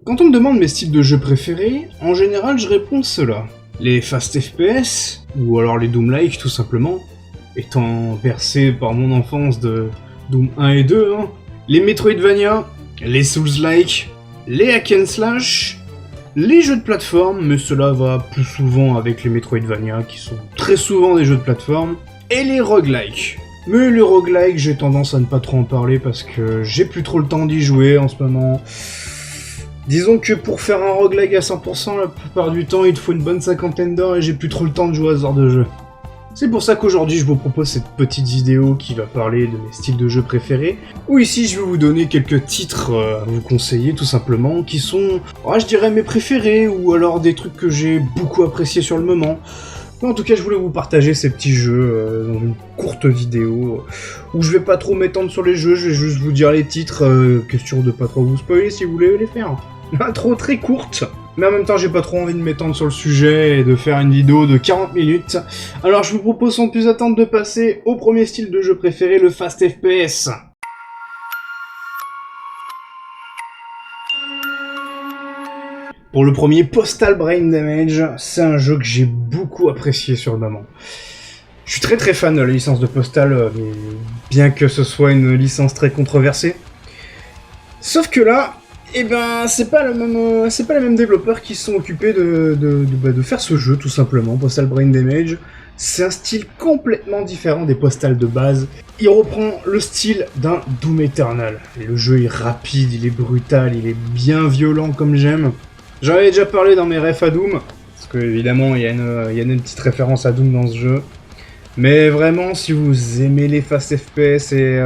Quand on me demande mes styles de jeux préférés, en général je réponds cela. Les fast FPS, ou alors les Doom-like tout simplement, étant bercé par mon enfance de Doom 1 et 2, hein. Les Metroidvania, les Souls-like, les hack and slash, les jeux de plateforme, mais cela va plus souvent avec les Metroidvania qui sont très souvent des jeux de plateforme, et les roguelike. Mais les roguelike, j'ai tendance à ne pas trop en parler parce que j'ai plus trop le temps d'y jouer en ce moment. Disons que pour faire un roguelike à 100%, la plupart du temps, il te faut une bonne cinquantaine d'heures et j'ai plus trop le temps de jouer à ce genre de jeu. C'est pour ça qu'aujourd'hui, je vous propose cette petite vidéo qui va parler de mes styles de jeux préférés, où ici, je vais vous donner quelques titres à vous conseiller, tout simplement, qui sont, je dirais, mes préférés, ou alors des trucs que j'ai beaucoup appréciés sur le moment. En tout cas, je voulais vous partager ces petits jeux dans une courte vidéo où je vais pas trop m'étendre sur les jeux, je vais juste vous dire les titres, question de pas trop vous spoiler si vous voulez les faire. Intro très courte, mais en même temps j'ai pas trop envie de m'étendre sur le sujet et de faire une vidéo de 40 minutes. Alors je vous propose sans plus attendre de passer au premier style de jeu préféré, le Fast FPS. Pour le premier, Postal Brain Damage, c'est un jeu que j'ai beaucoup apprécié sur le moment. Je suis très fan de la licence de Postal, bien que ce soit une licence très controversée. Sauf que là, c'est pas les mêmes développeurs qui sont occupés de faire ce jeu, tout simplement. Postal Brain Damage, c'est un style complètement différent des Postal de base. Il reprend le style d'un Doom Eternal. Et le jeu est rapide, il est brutal, il est bien violent comme j'aime. J'en avais déjà parlé dans mes refs à Doom, parce que évidemment il y a une petite référence à Doom dans ce jeu. Mais vraiment, si vous aimez les fast FPS et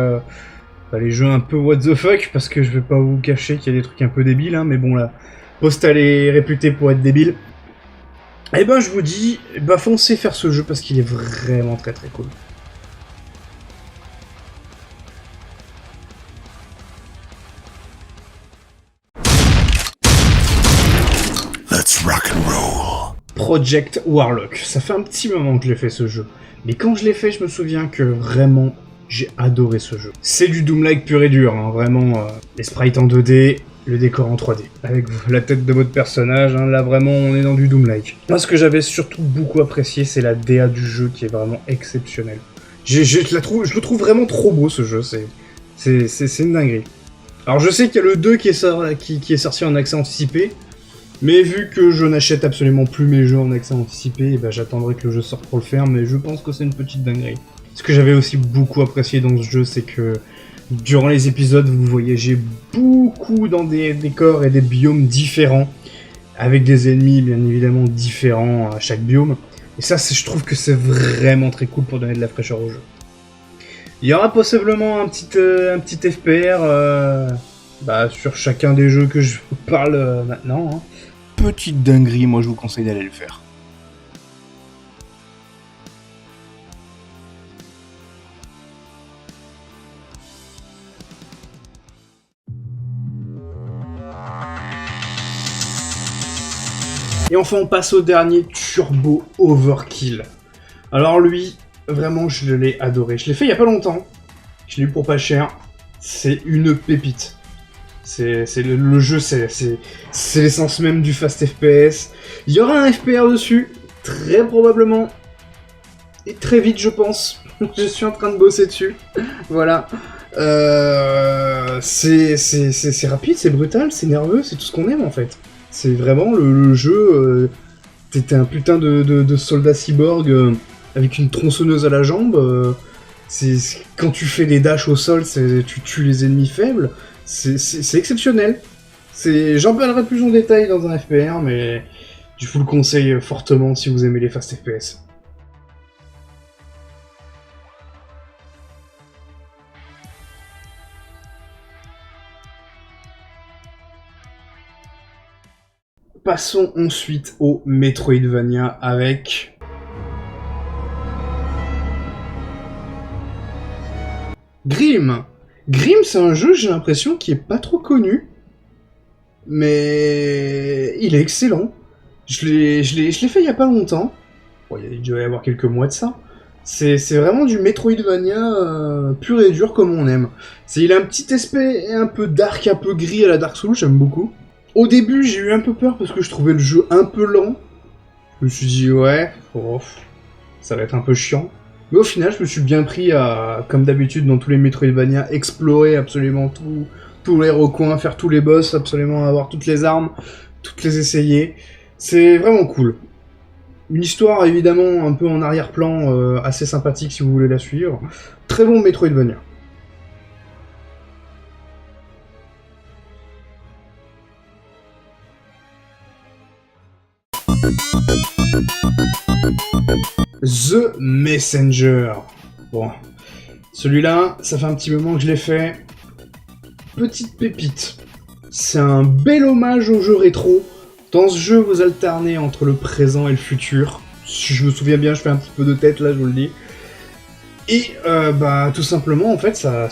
les jeux un peu what the fuck, parce que je vais pas vous cacher qu'il y a des trucs un peu débiles, hein, mais bon là, Postal est réputé pour être débile. Je vous dis, foncez faire ce jeu parce qu'il est vraiment très cool. Let's rock and roll. Project Warlock, ça fait un petit moment que j'ai fait ce jeu. Mais quand je l'ai fait, je me souviens que vraiment, j'ai adoré ce jeu. C'est du Doom-like pur et dur, hein, vraiment. Les sprites en 2D, le décor en 3D. Avec la tête de votre personnage, hein, là vraiment, on est dans du Doom-like. Moi, ce que j'avais surtout beaucoup apprécié, c'est la DA du jeu qui est vraiment exceptionnelle. Je le trouve vraiment trop beau, ce jeu. C'est une dinguerie. Alors, je sais qu'il y a le 2 qui est sorti en accès anticipé. Mais vu que je n'achète absolument plus mes jeux en accès anticipé, j'attendrai que le jeu sorte pour le faire, mais je pense que c'est une petite dinguerie. Ce que j'avais aussi beaucoup apprécié dans ce jeu, c'est que durant les épisodes, vous voyagez beaucoup dans des décors et des biomes différents, avec des ennemis bien évidemment différents à chaque biome. Et ça, je trouve que c'est vraiment très cool pour donner de la fraîcheur au jeu. Il y aura possiblement un petit FPR sur chacun des jeux que je vous parle maintenant, hein. Petite dinguerie, moi je vous conseille d'aller le faire. Et enfin on passe au dernier, Turbo Overkill. Alors lui, vraiment je l'ai adoré. Je l'ai fait il y a pas longtemps. Je l'ai eu pour pas cher. C'est une pépite. Le jeu, c'est l'essence même du fast FPS. Il y aura un FPR dessus, très probablement. Et très vite, je pense. Je suis en train de bosser dessus. Voilà. C'est rapide, c'est brutal, c'est nerveux, c'est tout ce qu'on aime en fait. C'est vraiment le jeu. T'es un putain de soldat cyborg avec une tronçonneuse à la jambe. Quand tu fais des dashs au sol, tu tues les ennemis faibles. C'est exceptionnel. J'en parlerai plus en détail dans un FPR, mais je vous le conseille fortement si vous aimez les fast FPS. Passons ensuite au Metroidvania avec Grim. Grim, c'est un jeu, j'ai l'impression, qui est pas trop connu, mais il est excellent. Je l'ai fait il y a pas longtemps. Bon, il doit y avoir quelques mois de ça. C'est vraiment du Metroidvania pur et dur comme on aime. Il a un petit aspect un peu dark, un peu gris à la Dark Souls, j'aime beaucoup. Au début, j'ai eu un peu peur parce que je trouvais le jeu un peu lent. Je me suis dit, ouais, ça va être un peu chiant. Mais au final, je me suis bien pris à, comme d'habitude dans tous les Metroidvania, explorer absolument tous les recoins, faire tous les boss, absolument avoir toutes les armes, toutes les essayer. C'est vraiment cool. Une histoire évidemment un peu en arrière-plan, assez sympathique si vous voulez la suivre. Très bon Metroidvania. The Messenger. Bon, celui-là, ça fait un petit moment que je l'ai fait. Petite pépite. C'est un bel hommage au jeu rétro. Dans ce jeu, vous alternez entre le présent et le futur. Si je me souviens bien, je fais un petit peu de tête là, je vous le dis. Et tout simplement, en fait, ça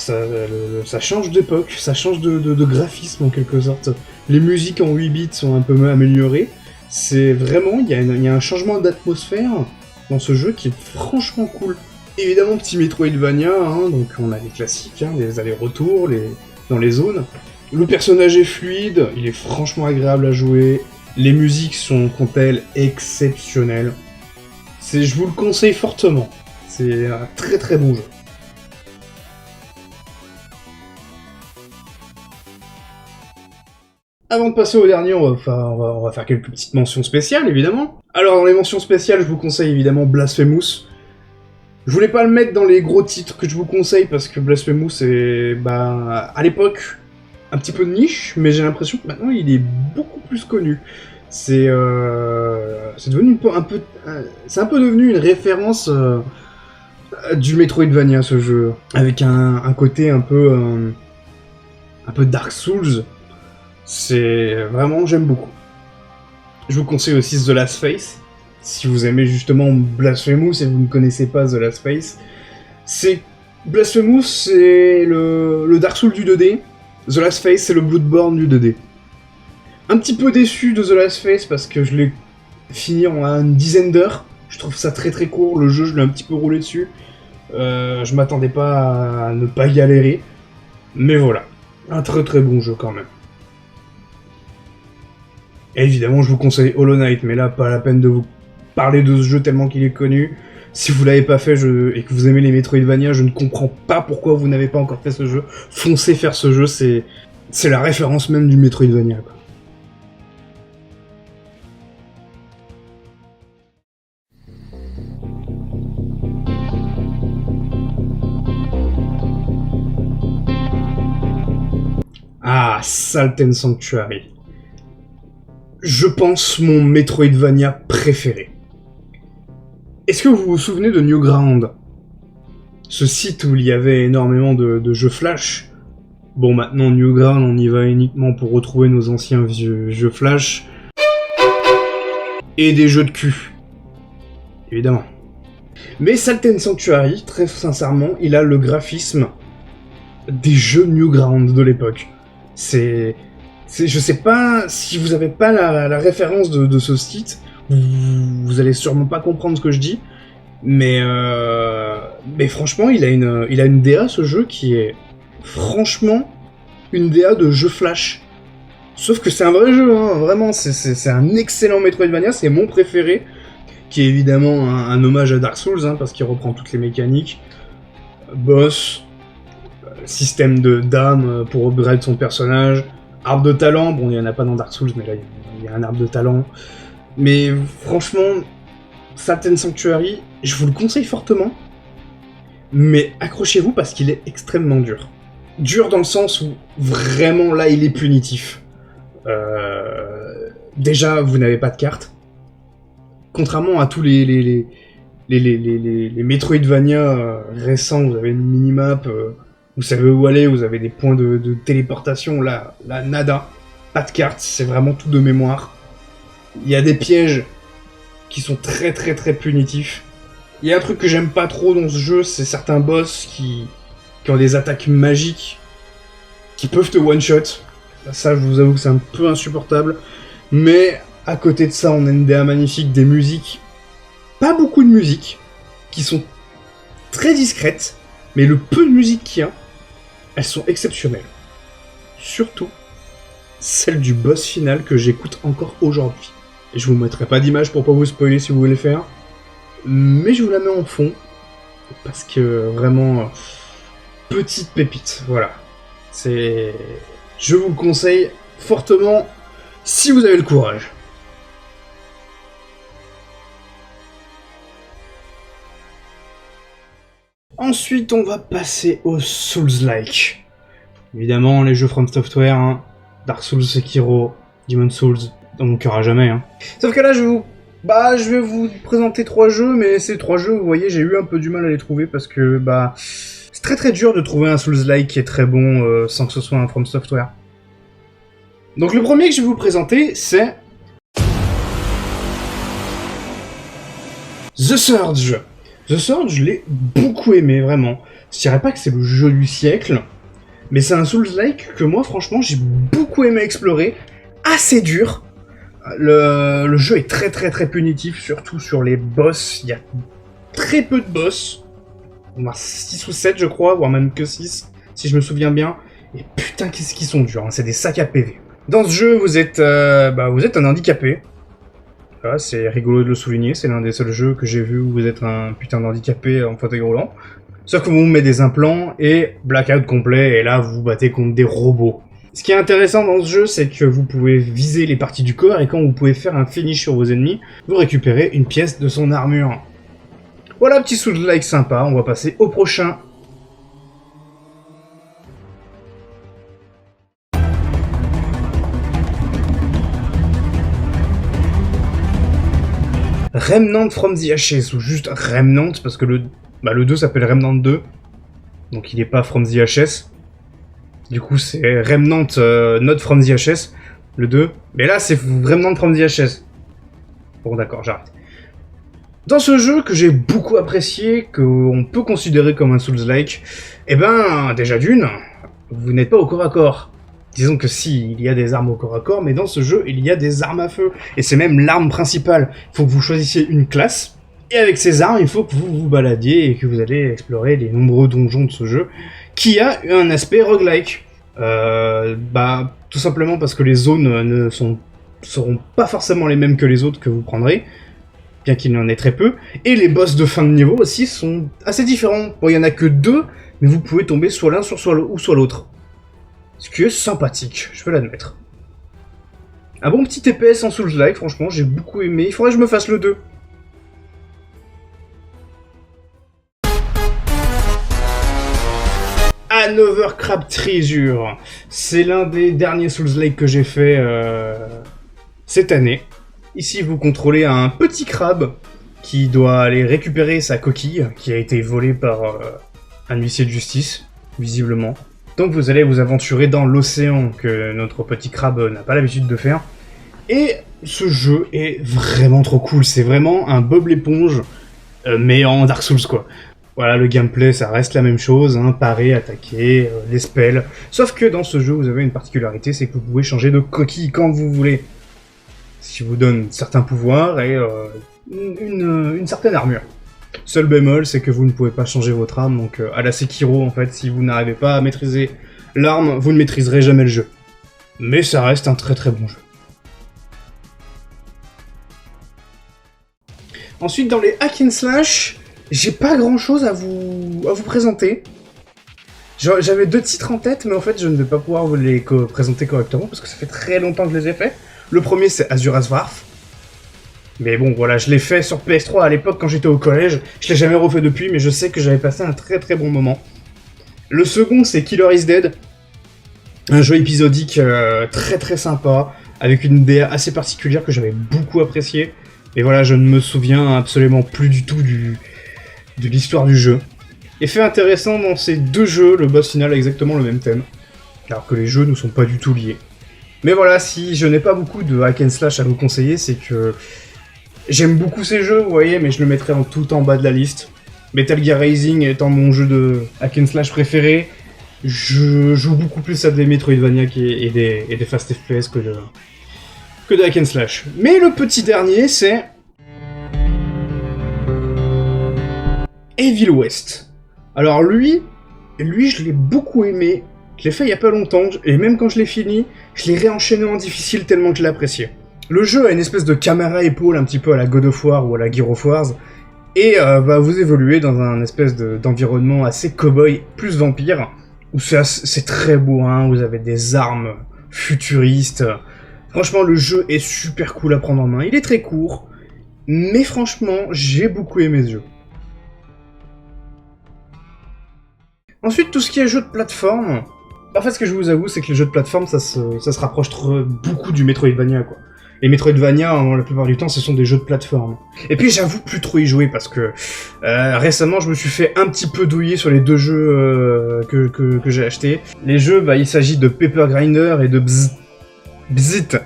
change d'époque, ça change de graphisme en quelque sorte. Les musiques en 8 bits sont un peu améliorées. C'est vraiment, il y a un changement d'atmosphère dans ce jeu qui est franchement cool. Évidemment, petit Metroidvania, hein, donc on a les classiques, hein, les allers-retours dans les zones. Le personnage est fluide, il est franchement agréable à jouer. Les musiques sont, quant à elles, exceptionnelles. Je vous le conseille fortement. C'est un très très bon jeu. Avant de passer au dernier, on va faire quelques petites mentions spéciales, évidemment. Alors, dans les mentions spéciales, je vous conseille évidemment Blasphemous. Je voulais pas le mettre dans les gros titres que je vous conseille, parce que Blasphemous est, à l'époque, un petit peu de niche, mais j'ai l'impression que maintenant, il est beaucoup plus connu. C'est devenu c'est un peu devenu une référence du Metroidvania, ce jeu. Avec un côté un peu Dark Souls. C'est vraiment, j'aime beaucoup. Je vous conseille aussi The Last Face. Si vous aimez justement Blasphemous et vous ne connaissez pas The Last Face, Blasphemous, c'est le Dark Souls du 2D. The Last Face, c'est le Bloodborne du 2D. Un petit peu déçu de The Last Face parce que je l'ai fini en une dizaine d'heures. Je trouve ça très très court. Le jeu, je l'ai un petit peu roulé dessus. Je m'attendais pas à ne pas galérer. Mais voilà. Un très très bon jeu quand même. Et évidemment, je vous conseille Hollow Knight, mais là, pas la peine de vous parler de ce jeu tellement qu'il est connu. Si vous l'avez pas fait et que vous aimez les Metroidvania, je ne comprends pas pourquoi vous n'avez pas encore fait ce jeu. Foncez faire ce jeu, c'est la référence même du Metroidvania, quoi. Ah, Salt and Sanctuary. Je pense mon Metroidvania préféré. Est-ce que vous vous souvenez de Newground ? Ce site où il y avait énormément de jeux Flash. Bon, maintenant, Newground, on y va uniquement pour retrouver nos anciens jeux Flash. Et des jeux de cul. Évidemment. Mais Salt and Sanctuary, très sincèrement, il a le graphisme des jeux Newground de l'époque. Je sais pas si vous avez pas la référence de ce site, vous allez sûrement pas comprendre ce que je dis, mais franchement, il a une DA, ce jeu, qui est franchement une DA de jeu Flash. Sauf que c'est un vrai jeu, hein, vraiment, c'est un excellent Metroidvania, c'est mon préféré, qui est évidemment un hommage à Dark Souls, hein, parce qu'il reprend toutes les mécaniques, boss, système d'âme pour upgrade son personnage, arbre de talent, bon, il n'y en a pas dans Dark Souls, mais là, il y a un arbre de talent. Mais franchement, Salt and Sanctuary, je vous le conseille fortement, mais accrochez-vous parce qu'il est extrêmement dur. Dur dans le sens où, vraiment, là, il est punitif. Déjà, vous n'avez pas de carte. Contrairement à tous les Metroidvania récents, vous avez une minimap, vous savez où aller, vous avez des points de téléportation, là, nada. Pas de carte, c'est vraiment tout de mémoire. Il y a des pièges qui sont très très très punitifs. Il y a un truc que j'aime pas trop dans ce jeu, c'est certains boss qui ont des attaques magiques qui peuvent te one-shot. Ça, je vous avoue que c'est un peu insupportable. Mais à côté de ça, on a une DA magnifique, des musiques. Pas beaucoup de musique, qui sont très discrètes, mais le peu de musique qu'il y a, elles sont exceptionnelles. Surtout, celle du boss final que j'écoute encore aujourd'hui. Et je vous mettrai pas d'image pour pas vous spoiler si vous voulez le faire, mais je vous la mets en fond, parce que vraiment, petite pépite, voilà. Je vous le conseille fortement si vous avez le courage. Ensuite, on va passer aux Souls-like. Évidemment, les jeux From Software, hein. Dark Souls, Sekiro, Demon's Souls, dans mon cœur à jamais. Hein. Sauf que là, je vais vous présenter 3 jeux, mais ces 3 jeux, vous voyez, j'ai eu un peu du mal à les trouver parce que, c'est très très dur de trouver un Souls-like qui est très bon sans que ce soit un From Software. Donc le premier que je vais vous présenter, c'est The Surge. The Surge, je l'ai beaucoup aimé, vraiment. Je dirais pas que c'est le jeu du siècle, mais c'est un Souls-like que moi, franchement, j'ai beaucoup aimé explorer. Assez dur. Le jeu est très très très punitif, surtout sur les boss. Il y a très peu de boss. On a 6 ou 7, je crois, voire même que 6, si je me souviens bien. Et putain, qu'est-ce qu'ils sont durs, hein. C'est des sacs à PV. Dans ce jeu, vous êtes un handicapé. Voilà, c'est rigolo de le souligner, c'est l'un des seuls jeux que j'ai vu où vous êtes un putain d'handicapé en fauteuil roulant. Sauf que vous mettez des implants et blackout complet, et là vous vous battez contre des robots. Ce qui est intéressant dans ce jeu, c'est que vous pouvez viser les parties du corps, et quand vous pouvez faire un finish sur vos ennemis, vous récupérez une pièce de son armure. Voilà, petit Souls-like sympa, on va passer au prochain. Remnant from the Ashes, ou juste Remnant, parce que le 2 s'appelle Remnant 2, donc il n'est pas from the Ashes. Du coup c'est Remnant not from the Ashes, le 2, mais là c'est Remnant from the Ashes. Bon d'accord, j'arrête. Dans ce jeu que j'ai beaucoup apprécié, qu'on peut considérer comme un Souls-like, déjà d'une, vous n'êtes pas au corps à corps. Disons que si, il y a des armes au corps à corps, mais dans ce jeu, il y a des armes à feu. Et c'est même l'arme principale. Il faut que vous choisissiez une classe, et avec ces armes, il faut que vous vous baladiez et que vous allez explorer les nombreux donjons de ce jeu, qui a un aspect roguelike. Tout simplement parce que les zones seront pas forcément les mêmes que les autres que vous prendrez, bien qu'il y en ait très peu, et les boss de fin de niveau aussi sont assez différents. Bon, il y en a que 2, mais vous pouvez tomber soit l'un soit l'autre. Ce qui est sympathique, je veux l'admettre. Un bon petit TPS en Souls-like, franchement, j'ai beaucoup aimé. Il faudrait que je me fasse le 2. Another Crab Treasure. C'est l'un des derniers Souls-like que j'ai fait cette année. Ici, vous contrôlez un petit crabe qui doit aller récupérer sa coquille, qui a été volée par un huissier de justice, visiblement. Donc vous allez vous aventurer dans l'océan que notre petit crabe n'a pas l'habitude de faire. Et ce jeu est vraiment trop cool. C'est vraiment un Bob l'éponge, mais en Dark Souls quoi. Voilà, le gameplay ça reste la même chose, hein, parer, attaquer, les spells. Sauf que dans ce jeu vous avez une particularité, c'est que vous pouvez changer de coquille quand vous voulez. Ce qui vous donne certains pouvoirs et une certaine armure. Seul bémol, c'est que vous ne pouvez pas changer votre arme, donc à la Sekiro, en fait, si vous n'arrivez pas à maîtriser l'arme, vous ne maîtriserez jamais le jeu. Mais ça reste un très très bon jeu. Ensuite, dans les hack and slash, j'ai pas grand chose à vous présenter. J'avais 2 titres en tête, mais en fait, je ne vais pas pouvoir vous les présenter correctement, parce que ça fait très longtemps que je les ai faits. Le premier, c'est Azura's Wrath. Mais bon, voilà, je l'ai fait sur PS3 à l'époque quand j'étais au collège. Je l'ai jamais refait depuis, mais je sais que j'avais passé un très très bon moment. Le second, c'est Killer is Dead. Un jeu épisodique très très sympa, avec une DA assez particulière que j'avais beaucoup appréciée. Et voilà, je ne me souviens absolument plus du tout de l'histoire du jeu. Et fait intéressant, dans ces 2 jeux, le boss final a exactement le même thème. Alors que les jeux ne sont pas du tout liés. Mais voilà, si je n'ai pas beaucoup de hack and slash à vous conseiller, c'est que j'aime beaucoup ces jeux, vous voyez, mais je le mettrai tout en bas de la liste. Metal Gear Rising étant mon jeu de hack and slash préféré, je joue beaucoup plus à des Metroidvania et des Fast FPS que de hack and slash. Mais le petit dernier, c'est Evil West. Alors lui, je l'ai beaucoup aimé Je l'ai fait il y a pas longtemps, et même quand je l'ai fini, je l'ai réenchaîné en difficile tellement que je l'ai apprécié. Le jeu a une espèce de caméra-épaule un petit peu à la God of War ou à la Gear of Wars, et vous évoluez dans un espèce d'environnement assez cow-boy plus vampire, où c'est très beau, hein, vous avez des armes futuristes. Franchement, le jeu est super cool à prendre en main. Il est très court, mais franchement, j'ai beaucoup aimé ce jeu. Ensuite, tout ce qui est jeu de plateforme, en fait, ce que je vous avoue, c'est que les jeux de plateforme, ça se rapproche beaucoup du Metroidvania, quoi. Les Metroidvania, la plupart du temps, ce sont des jeux de plateforme. Et puis, j'avoue plus trop y jouer, parce que récemment, je me suis fait un petit peu douiller sur les 2 jeux que j'ai achetés. Les jeux, il s'agit de Paper Grinder et de Bzzzt.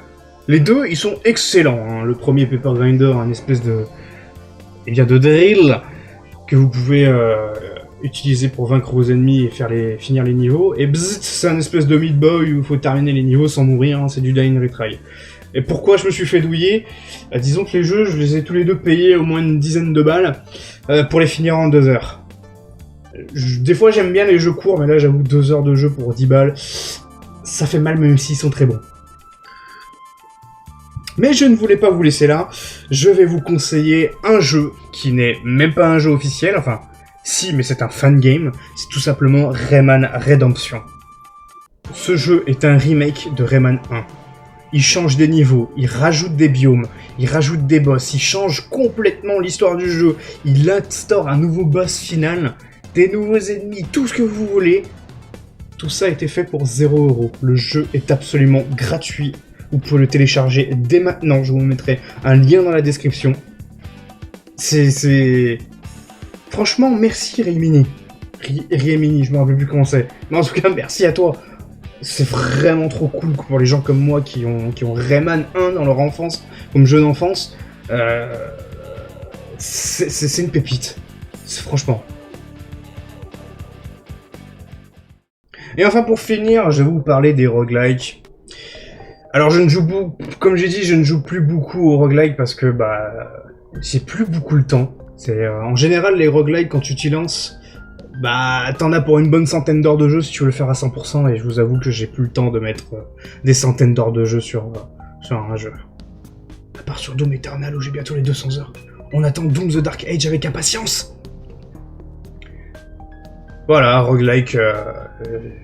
Les 2, ils sont excellents, hein. Le premier, Paper Grinder, un espèce de drill que vous pouvez utiliser pour vaincre vos ennemis et finir les niveaux. Et Bzzzt, c'est un espèce de Meat Boy où il faut terminer les niveaux sans mourir, hein. C'est du die and retry. Et pourquoi je me suis fait douiller? Disons que les jeux, je les ai tous les deux payés au moins une dizaine de balles pour les finir en 2 heures. Des fois, j'aime bien les jeux courts, mais là, j'avoue, 2 heures de jeu pour 10 balles, ça fait mal même s'ils sont très bons. Mais je ne voulais pas vous laisser là, je vais vous conseiller un jeu qui n'est même pas un jeu officiel, enfin, si, mais c'est un fan game, c'est tout simplement Rayman Redemption. Ce jeu est un remake de Rayman 1. Il change des niveaux, il rajoute des biomes, il rajoute des boss, il change complètement l'histoire du jeu, il instaure un nouveau boss final, des nouveaux ennemis, tout ce que vous voulez. Tout ça a été fait pour 0€. Le jeu est absolument gratuit. Vous pouvez le télécharger dès maintenant, je vous mettrai un lien dans la description. Franchement, merci Rémini. Rémini, je me rappelle plus comment c'est. Mais en tout cas, merci à toi. C'est vraiment trop cool pour les gens comme moi qui ont Rayman 1 dans leur enfance, comme jeu d'enfance. C'est une pépite. Franchement. Et enfin, pour finir, je vais vous parler des roguelikes. Alors, comme j'ai dit, je ne joue plus beaucoup aux roguelikes parce que, j'ai plus beaucoup le temps. En général, les roguelikes, quand tu t'y lances, t'en as pour une bonne centaine d'heures de jeu si tu veux le faire à 100%, et je vous avoue que j'ai plus le temps de mettre des centaines d'heures de jeu sur un jeu. À part sur Doom Eternal où j'ai bientôt les 200 heures. On attend Doom The Dark Age avec impatience. Voilà, roguelike,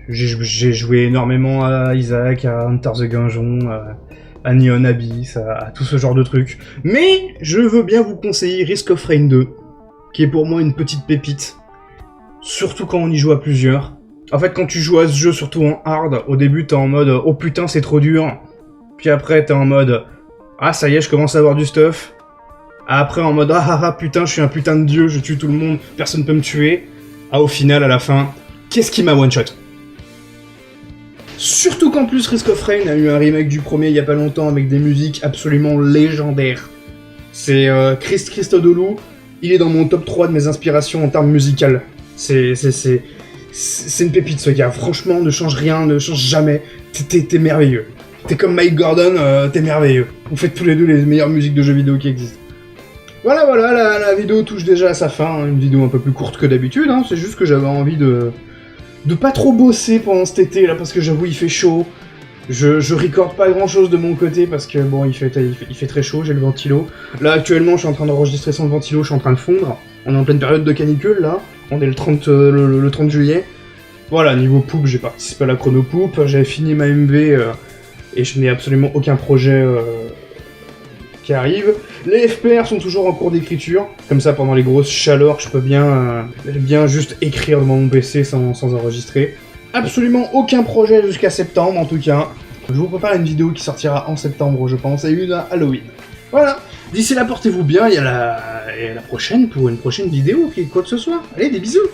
j'ai joué énormément à Isaac, à Enter the Gungeon, à Neon Abyss, à tout ce genre de trucs. Mais je veux bien vous conseiller Risk of Rain 2, qui est pour moi une petite pépite. Surtout quand on y joue à plusieurs. En fait, quand tu joues à ce jeu, surtout en hard, au début t'es en mode « Oh putain, c'est trop dur ». Puis après t'es en mode « Ah ça y est, je commence à avoir du stuff ». Après en mode « Ah putain, je suis un putain de dieu, je tue tout le monde, personne peut me tuer ». Ah, au final, à la fin, qu'est-ce qui m'a one-shot? Surtout qu'en plus, Risk of Rain a eu un remake du premier il y a pas longtemps avec des musiques absolument légendaires. C'est Christodoulou, il est dans mon top 3 de mes inspirations en termes musicales. C'est une pépite ce gars, franchement, ne change rien, ne change jamais, t'es merveilleux. T'es comme Mike Gordon, t'es merveilleux. Vous faites tous les deux les meilleures musiques de jeux vidéo qui existent. Voilà, la vidéo touche déjà à sa fin, hein, une vidéo un peu plus courte que d'habitude, hein, c'est juste que j'avais envie de pas trop bosser pendant cet été, là, parce que j'avoue, il fait chaud. Je recorde pas grand chose de mon côté, parce que bon, il fait très chaud, j'ai le ventilo. Là, actuellement, je suis en train d'enregistrer sans le ventilo, je suis en train de fondre. On est en pleine période de canicule, là, on est le 30 juillet. Voilà, niveau poupe, j'ai participé à la chrono poupe, j'avais fini ma MV, et je n'ai absolument aucun projet qui arrive. Les FPR sont toujours en cours d'écriture, comme ça pendant les grosses chaleurs je peux bien juste écrire devant mon PC sans enregistrer. Absolument aucun projet jusqu'à septembre en tout cas. Je vous prépare une vidéo qui sortira en septembre je pense, et une à Halloween. Voilà, d'ici là portez-vous bien, et à la prochaine pour une prochaine vidéo, quoi que ce soit. Allez, des bisous.